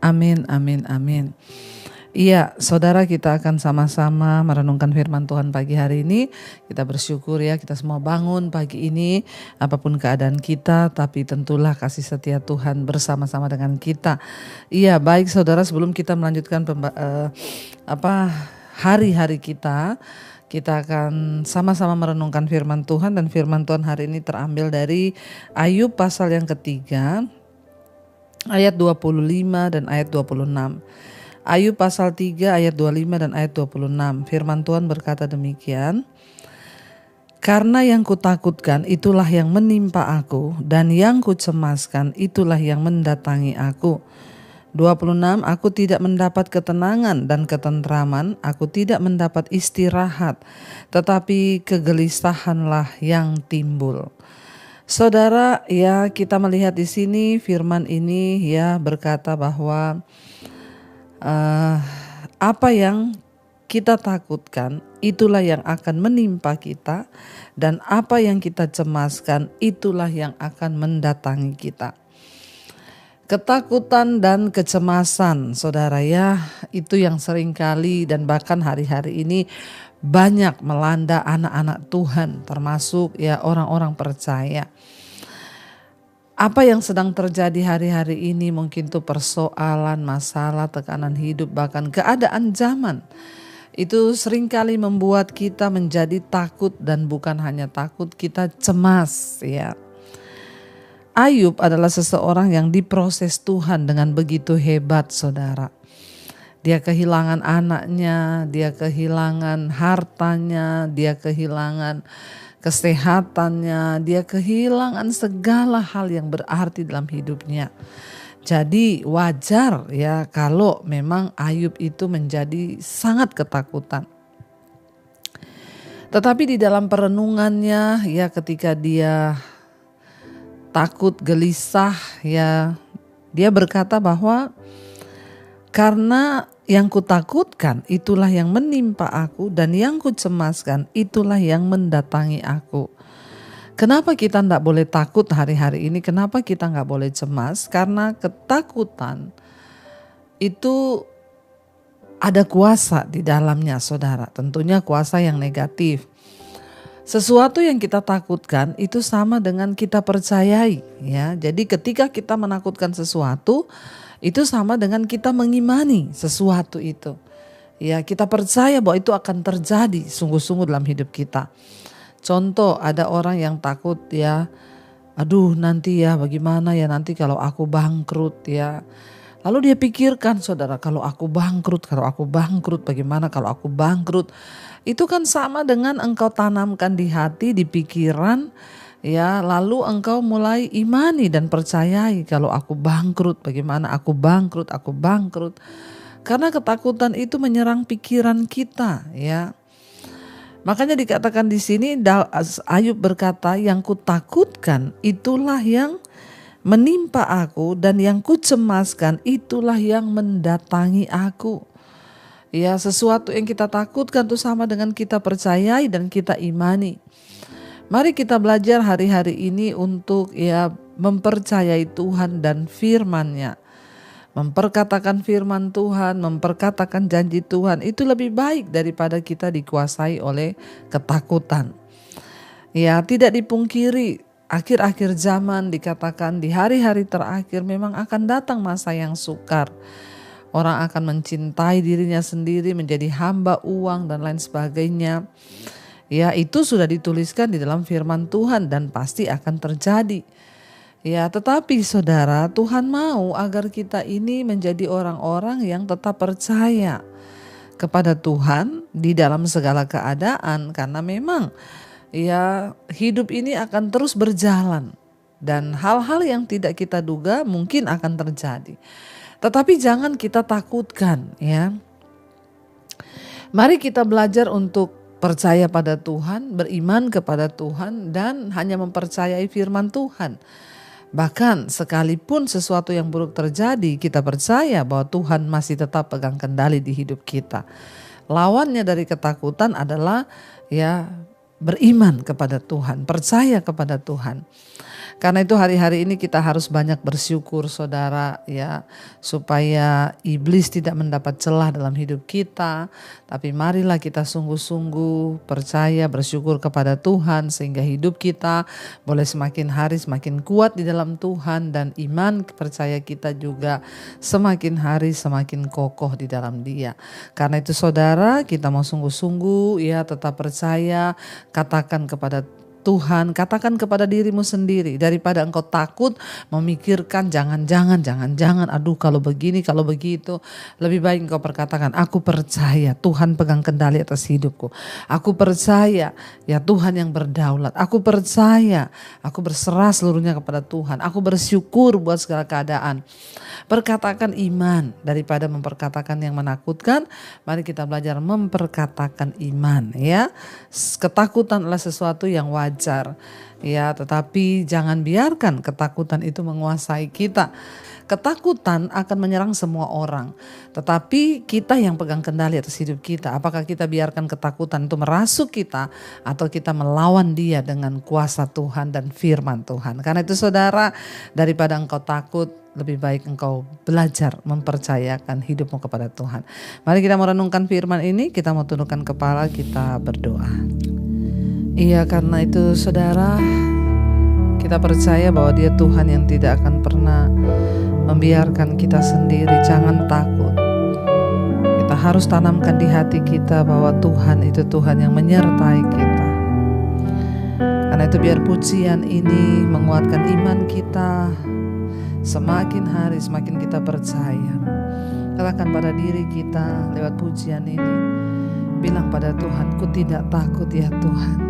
Amin, amin, amin. Iya, saudara, kita akan sama-sama merenungkan firman Tuhan pagi hari ini. Kita bersyukur ya, kita semua bangun pagi ini, apapun keadaan kita, tapi tentulah kasih setia Tuhan bersama-sama dengan kita. Iya, baik saudara, sebelum kita melanjutkan hari-hari kita akan sama-sama merenungkan firman Tuhan, dan firman Tuhan hari ini terambil dari Ayub pasal yang ketiga, ayat 25 dan ayat 26. Ayub pasal 3 ayat 25 dan ayat 26. Firman Tuhan berkata demikian. Karena yang kutakutkan itulah yang menimpa aku, dan yang kucemaskan itulah yang mendatangi aku. 26. Aku tidak mendapat ketenangan dan ketentraman, aku tidak mendapat istirahat, tetapi kegelisahanlah yang timbul. Saudara, ya, kita melihat di sini firman ini ya berkata bahwa apa yang kita takutkan itulah yang akan menimpa kita, dan apa yang kita cemaskan itulah yang akan mendatangi kita. Ketakutan dan kecemasan, saudara ya, itu yang seringkali dan bahkan hari-hari ini banyak melanda anak-anak Tuhan, termasuk ya orang-orang percaya. Apa yang sedang terjadi hari-hari ini mungkin itu persoalan, masalah, tekanan hidup, bahkan keadaan zaman. Itu seringkali membuat kita menjadi takut, dan bukan hanya takut, kita cemas ya. Ayub adalah seseorang yang diproses Tuhan dengan begitu hebat, saudara. Dia kehilangan anaknya, dia kehilangan hartanya, dia kehilangan kesehatannya, dia kehilangan segala hal yang berarti dalam hidupnya. Jadi wajar ya kalau memang Ayub itu menjadi sangat ketakutan. Tetapi di dalam perenungannya ya, ketika dia takut, gelisah ya, dia berkata bahwa karena yang kutakutkan itulah yang menimpa aku, dan yang kucemaskan itulah yang mendatangi aku. Kenapa kita tidak boleh takut hari-hari ini? Kenapa kita nggak boleh cemas? Karena ketakutan itu ada kuasa di dalamnya, saudara. Tentunya kuasa yang negatif. Sesuatu yang kita takutkan itu sama dengan kita percayai ya. Jadi ketika kita menakutkan sesuatu, itu sama dengan kita mengimani sesuatu itu. Ya, kita percaya bahwa itu akan terjadi sungguh-sungguh dalam hidup kita. Contoh, ada orang yang takut ya, aduh nanti ya bagaimana ya nanti kalau aku bangkrut ya. Lalu dia pikirkan, saudara, kalau aku bangkrut bagaimana kalau aku bangkrut. Itu kan sama dengan engkau tanamkan di hati, di pikiran ya, lalu engkau mulai imani dan percayai kalau aku bangkrut, bagaimana aku bangkrut. Karena ketakutan itu menyerang pikiran kita ya. Makanya dikatakan di sini Ayub berkata, yang kutakutkan itulah yang menimpa aku, dan yang kucemaskan itulah yang mendatangi aku. Ya, sesuatu yang kita takutkan itu sama dengan kita percayai dan kita imani. Mari kita belajar hari-hari ini untuk ya mempercayai Tuhan dan firman-Nya. Memperkatakan firman Tuhan, memperkatakan janji Tuhan itu lebih baik daripada kita dikuasai oleh ketakutan. Ya, tidak dipungkiri akhir-akhir zaman dikatakan di hari-hari terakhir memang akan datang masa yang sukar. Orang akan mencintai dirinya sendiri, menjadi hamba uang dan lain sebagainya. Ya, itu sudah dituliskan di dalam firman Tuhan dan pasti akan terjadi. Ya, tetapi saudara, Tuhan mau agar kita ini menjadi orang-orang yang tetap percaya kepada Tuhan di dalam segala keadaan, karena memang ya hidup ini akan terus berjalan dan hal-hal yang tidak kita duga mungkin akan terjadi. Tetapi jangan kita takutkan ya. Mari kita belajar untuk percaya pada Tuhan, beriman kepada Tuhan, dan hanya mempercayai firman Tuhan. Bahkan sekalipun sesuatu yang buruk terjadi, kita percaya bahwa Tuhan masih tetap pegang kendali di hidup kita. Lawannya dari ketakutan adalah ya beriman kepada Tuhan, percaya kepada Tuhan. Karena itu hari-hari ini kita harus banyak bersyukur saudara ya, supaya iblis tidak mendapat celah dalam hidup kita. Tapi marilah kita sungguh-sungguh percaya, bersyukur kepada Tuhan sehingga hidup kita boleh semakin hari semakin kuat di dalam Tuhan, dan iman percaya kita juga semakin hari semakin kokoh di dalam Dia. Karena itu saudara, kita mau sungguh-sungguh ya tetap percaya, katakan kepada Tuhan, katakan kepada dirimu sendiri, daripada engkau takut memikirkan jangan-jangan, aduh kalau begini, kalau begitu, lebih baik engkau perkatakan, aku percaya Tuhan pegang kendali atas hidupku. Aku percaya ya Tuhan yang berdaulat. Aku percaya, aku berserah seluruhnya kepada Tuhan. Aku bersyukur buat segala keadaan. Perkatakan iman daripada memperkatakan yang menakutkan. Mari kita belajar memperkatakan iman ya. Ketakutan adalah sesuatu yang wajar ya, tetapi jangan biarkan ketakutan itu menguasai kita. Ketakutan akan menyerang semua orang, tetapi kita yang pegang kendali atas hidup kita. Apakah kita biarkan ketakutan itu merasuk kita, atau kita melawan dia dengan kuasa Tuhan dan firman Tuhan. Karena itu saudara, daripada engkau takut, lebih baik engkau belajar mempercayakan hidupmu kepada Tuhan. Mari kita merenungkan firman ini, kita mau tundukkan kepala, kita berdoa. Iya, karena itu saudara, kita percaya bahwa Dia Tuhan yang tidak akan pernah membiarkan kita sendiri. Jangan takut. Kita harus tanamkan di hati kita bahwa Tuhan itu Tuhan yang menyertai kita. Karena itu biar pujian ini menguatkan iman kita. Semakin hari semakin kita percaya. Katakan pada diri kita lewat pujian ini, bilang pada Tuhan, ku tidak takut ya Tuhan.